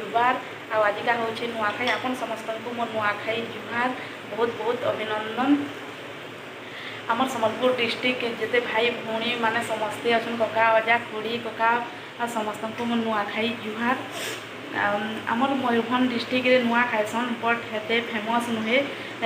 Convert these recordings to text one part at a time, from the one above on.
बुधवार आजिका हूँ नुआखाई आपन समस्त को मो नुआखाई जुहार बहुत बहुत अभिनंदन। आम सम्बलपुर डिस्ट्रिक्ट जिते भाई भौणी मैंने समस्ते अच्छा कका अजा खुड़ी कका समस्त को मो नुआखाई जुहार। आमर मयूरभंज डिस्ट्रिक्ट नुआ खाएसन बट हेते फेमस नुहे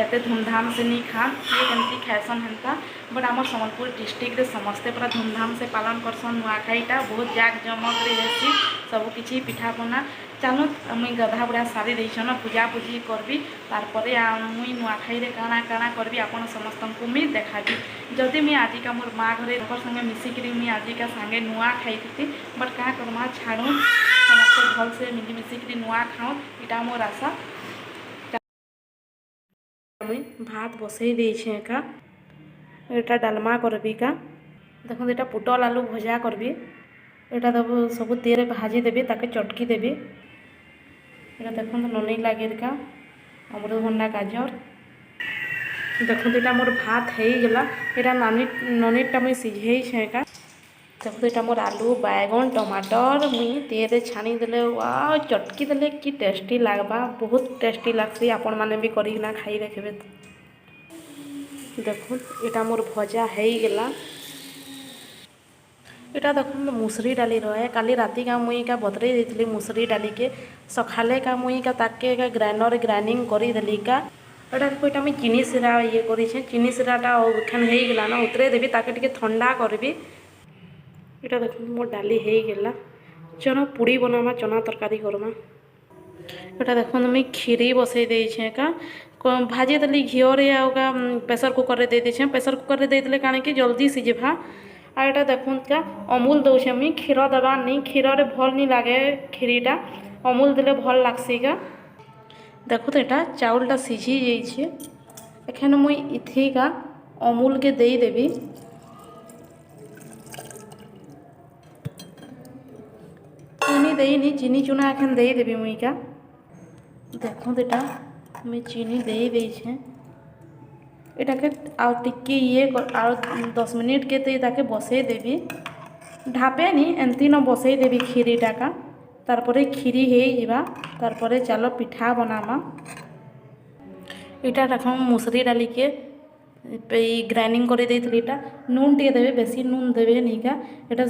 एते धूमधाम से नहीं खान किए केमती खाएसन हेन्ता बट आमर सम्बलपुर डिस्ट्रिक्ट समस्ते पूरा धूमधाम से पालन करसन नुआखाईटा बहुत जाक जमक हेसी सबकि पिठापना। चलो मुई गधा बुढ़ा सारी देसन पूजा पूजी करबी तारपरे मुई नुआखाई काଣା काଣା करबी आपन समस्त को मुई देखाबी। जदि मुई आजिका मोर माँ घरे संगे मिसिकी मुई आजिका सांगे नुआ खाई थी बट क्या करमा छाड़ू समस्ते भल से मिली मिसिकी नुआ खाओ इटा मोर आशा। मुई भात बसई देछे का एटा डालमा करबी का देखो एटा पुटल आलू भजा करबी एटा सब तेल भाजी देबी ताके चटकी देबी एटा देखो ननी लगे का अमृतभंडा गाजर देखो एटा मोर भात हो गला एटा ननीटा मुई सिझे का देखो एटा मोर आलू बैगन टमाटर मुई तेल छानी देले वाह चटकी देले कि टेस्टी लगवा बहुत टेस्टी लगसी आपण मैंने भी करिना खाई देखबे। देखो एटा मोर भजा हो गला इटा देखो मुसरी डाली रहे काली राति का मुई का बतरे देती मुसरी डाली के सकाले का मुई का ताके का ग्राइंडर ग्राइंडिंग कर देली का एटा देखो इटा मुई चीनी सिरा ये करी चीनी सिराटा एखन हो गला ना उतरे देवी ताके टिके ठंडा करबी। इटा देखो मोर डाली हो गला चना पूड़ी बनामा चना तरकारी करमा। एटा देखो मुई खीरी बसई देछे का भाजी देली घीओरे आउगा प्रेशर कुकर रे दे देछे प्रेशर कुकर रे दे देले काणे कि जल्दी सिझेभा। आ एटा देखुन का अमूल दौछे मुई क्षीर दबा नहीं क्षीर रे भल नहीं लागे खीरीटा अमूल देले भल लागसी का। देखो तो एटा चाउलटा सिझी जाइए एखन मुई इथी का अमूल के दे देबी चीनी देनी चीनी चूना एखन दे देबी मुई का। देखो एटा मुई चीनी दे देछे एटा के आउ टिके ये आउ 10 मिनट के ताके बसई देबी ढापे नहीं एमती न बसई देबी खीरीटा का तारपरे खीरी हो जावा तारपरे चलो पिठा बनामा। इटा देखो मुसरी डाली के ग्राइंडिंग कर देती नून टे देवे बेसी नून देवे नहीं का एटा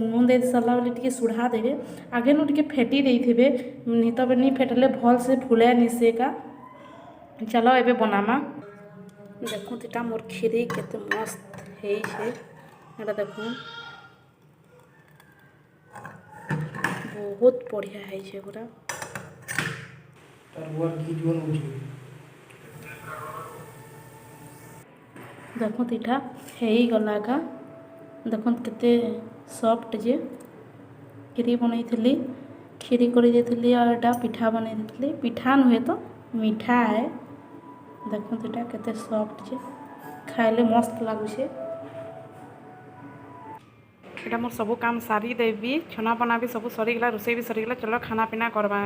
नून दे सारा बेले टे सुढ़ा देवे आगे नु टे फेटी देथे नहीं तो नहीं फेटले भल से फुले निसे का। चलो एबे बनामा देखो इटा मोर खीरी केते मस्त है एटा देखो बहुत बढ़िया है पूरा देखो इटा है गला का देखो केते सॉफ्ट जे खीरी बनई थी खीरी कर एटा पिठा बनई थी पिठा नुहे तो मीठा है। देखो इटा केते सॉफ्ट जे खाइले मस्त लगुचे। एटा मोर सब काम सारी देवी छना बना भी सब सरीगला रोसई भी सरीगला चलो खाना पीना करवा।